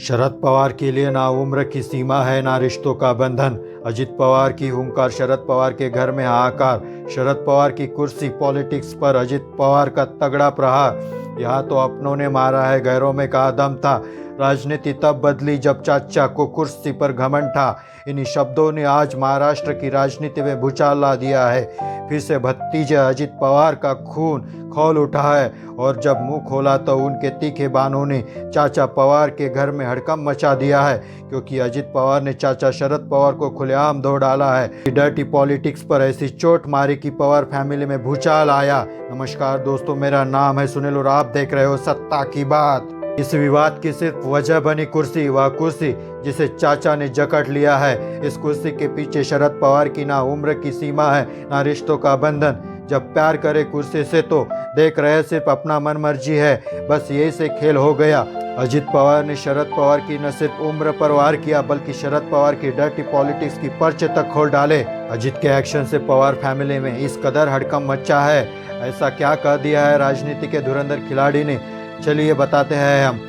शरद पवार के लिए ना उम्र की सीमा है ना रिश्तों का बंधन। अजित पवार की हुंकार, शरद पवार के घर में हाहाकार। शरद पवार की कुर्सी पॉलिटिक्स पर अजित पवार का तगड़ा प्रहार। यहाँ तो अपनों ने मारा है, गैरों में कहा दम था। राजनीति तब बदली जब चाचा को कुर्सी पर घमंड था। इन्हीं शब्दों ने आज महाराष्ट्र की राजनीति में भूचाल ला दिया है। फिर से भतीजे अजित पवार का खून खौल उठा है और जब मुंह खोला तो उनके तीखे बानों ने चाचा पवार के घर में हड़कंप मचा दिया है, क्योंकि अजित पवार ने चाचा शरद पवार को खुलेआम धो डाला है। डर्टी पॉलिटिक्स पर ऐसी चोट मारी कि पवार फैमिली में भूचाल आया। नमस्कार दोस्तों, मेरा नाम है सुनील और आप देख रहे हो सत्ता की बात। इस विवाद की सिर्फ वजह बनी कुर्सी, वह कुर्सी जिसे चाचा ने जकड़ लिया है। इस कुर्सी के पीछे शरद पवार की ना उम्र की सीमा है ना रिश्तों का बंधन। जब प्यार करे कुर्सी से तो देख रहे सिर्फ अपना मन मर्जी है, बस यही से खेल हो गया। अजित पवार ने शरद पवार की न सिर्फ उम्र पर वार किया बल्कि शरद पवार की डर्टी पॉलिटिक्स की पर्चे तक खोल डाले। अजित के एक्शन से पवार फैमिली में इस कदर हड़कंप मचा है। ऐसा क्या कह दिया है राजनीति के धुरंधर खिलाड़ी ने, चलिए बताते हैं हम।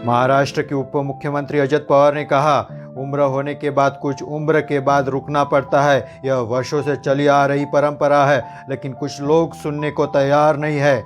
महाराष्ट्र के उप मुख्यमंत्री अजित पवार ने कहा, उम्र होने के बाद कुछ उम्र के बाद रुकना पड़ता है। यह वर्षों से चली आ रही परंपरा है, लेकिन कुछ लोग सुनने को तैयार नहीं है।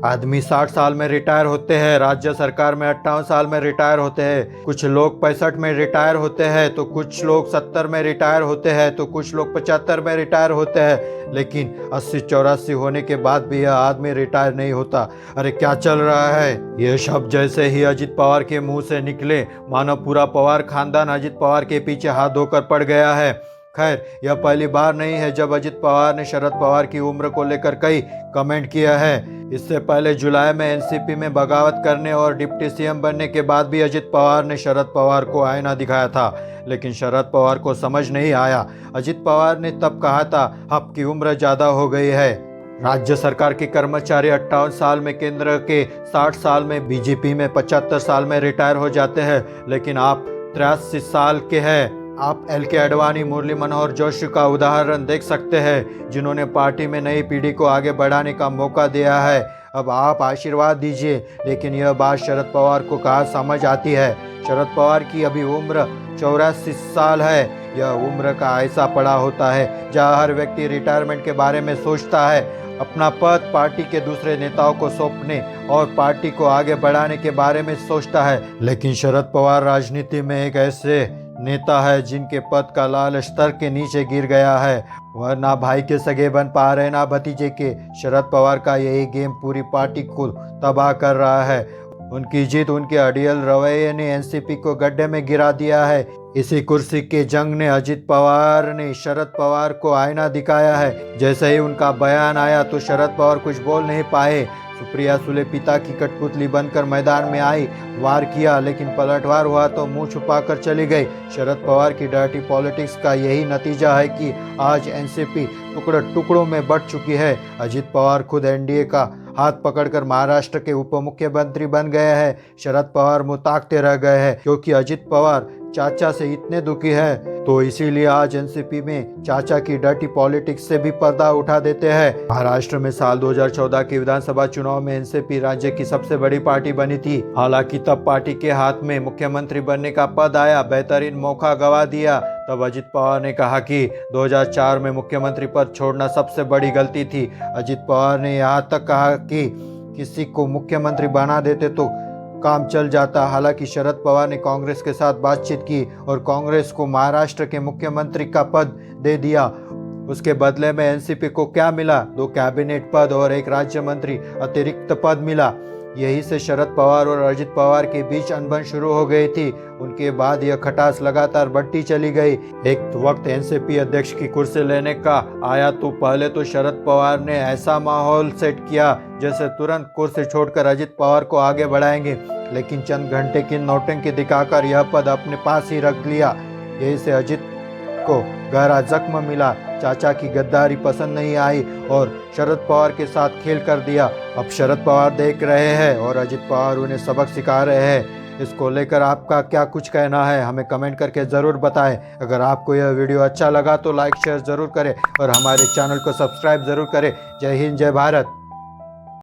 आदमी 60 साल में रिटायर होते हैं, राज्य सरकार में 58 साल में रिटायर होते हैं, कुछ लोग 65 में रिटायर होते हैं, तो कुछ लोग 70 में रिटायर होते हैं, तो कुछ लोग 75 में रिटायर होते हैं, लेकिन 80-84 होने के बाद भी यह आदमी रिटायर नहीं होता। अरे क्या चल रहा है? यह शब्द जैसे ही अजित पवार के मुंह से निकले, मानो पूरा पवार खानदान अजित पवार के पीछे हाथ धोकर पड़ गया है। खैर, यह पहली बार नहीं है जब अजित पवार ने शरद पवार की उम्र को लेकर कई कमेंट किया है। इससे पहले जुलाई में एनसीपी में बगावत करने और डिप्टी सीएम बनने के बाद भी अजित पवार ने शरद पवार को आईना दिखाया था, लेकिन शरद पवार को समझ नहीं आया। अजित पवार ने तब कहा था, आपकी उम्र ज्यादा हो गई है। राज्य सरकार के कर्मचारी 58 साल में, केंद्र के 60 साल में, बीजेपी में 75 साल में रिटायर हो जाते हैं, लेकिन आप 83 साल के हैं। आप एल.के. आडवाणी, मुरली मनोहर जोशी का उदाहरण देख सकते हैं, जिन्होंने पार्टी में नई पीढ़ी को आगे बढ़ाने का मौका दिया है। अब आप आशीर्वाद दीजिए। लेकिन यह बात शरद पवार को कहाँ समझ आती है? शरद पवार की अभी उम्र 84 साल है। यह उम्र का ऐसा पड़ा होता है जहाँ हर व्यक्ति रिटायरमेंट के बारे में सोचता है, अपना पद पार्टी के दूसरे नेताओं को सौंपने और पार्टी को आगे बढ़ाने के बारे में सोचता है। लेकिन शरद पवार राजनीति में एक ऐसे नेता है जिनके पद का लाल स्तर के नीचे गिर गया है। वह ना भाई के सगे बन पा रहे ना भतीजे के। शरद पवार का यही गेम पूरी पार्टी को तबाह कर रहा है। उनकी जीत, उनके अड़ियल रवैये ने एनसीपी को गड्ढे में गिरा दिया है। इसी कुर्सी के जंग ने अजित पवार ने शरद पवार को आईना दिखाया है। जैसे ही उनका बयान आया तो शरद पवार कुछ बोल नहीं पाए। सुप्रिया सुले पिता की कठपुतली बनकर मैदान में आई, वार किया, लेकिन पलटवार हुआ तो मुंह छुपाकर चली गई। शरद पवार की डर्टी पॉलिटिक्स का यही नतीजा है कि आज एनसीपी टुकड़ों टुकड़ों में बंट चुकी है। अजित पवार खुद एनडीए का हाथ पकड़कर महाराष्ट्र के उप मुख्यमंत्री बन गए हैं। शरद पवार मुंह ताकते रह गए हैं, क्योंकि अजित पवार चाचा से इतने दुखी है। तो इसीलिए आज एनसीपी में चाचा की डर्टी पॉलिटिक्स से भी पर्दा उठा देते हैं। महाराष्ट्र में साल 2014 के विधानसभा चुनाव में एनसीपी राज्य की सबसे बड़ी पार्टी बनी थी। हालांकि तब पार्टी के हाथ में मुख्यमंत्री बनने का पद आया, बेहतरीन मौका गवा दिया। तब अजित पवार ने कहा कि 2004 में मुख्यमंत्री पद छोड़ना सबसे बड़ी गलती थी। अजित पवार ने यहाँ तक कहा कि किसी को मुख्यमंत्री बना देते तो काम चल जाता। हालांकि शरद पवार ने कांग्रेस के साथ बातचीत की और कांग्रेस को महाराष्ट्र के मुख्यमंत्री का पद दे दिया। उसके बदले में एनसीपी को क्या मिला? 2 कैबिनेट पद और 1 राज्य मंत्री अतिरिक्त पद मिला। यही से शरद पवार और अजित पवार के बीच अनबन शुरू हो गई थी। उनके बाद यह खटास लगातार बढ़ती चली गई। एक वक्त एनसीपी अध्यक्ष की कुर्सी लेने का आया तो पहले तो शरद पवार ने ऐसा माहौल सेट किया जैसे तुरंत कुर्सी छोड़कर अजित पवार को आगे बढ़ाएंगे, लेकिन चंद घंटे की नौटंकी दिखाकर यह पद अपने पास ही रख लिया। यही से अजित को गहरा जख्म मिला। चाचा की गद्दारी पसंद नहीं आई और शरद पवार के साथ खेल कर दिया। अब शरद पवार देख रहे हैं और अजित पवार उन्हें सबक सिखा रहे हैं। इसको लेकर आपका क्या कुछ कहना है, हमें कमेंट करके ज़रूर बताएं। अगर आपको यह वीडियो अच्छा लगा तो लाइक शेयर ज़रूर करें और हमारे चैनल को सब्सक्राइब ज़रूर करें। जय हिंद, जय भारत।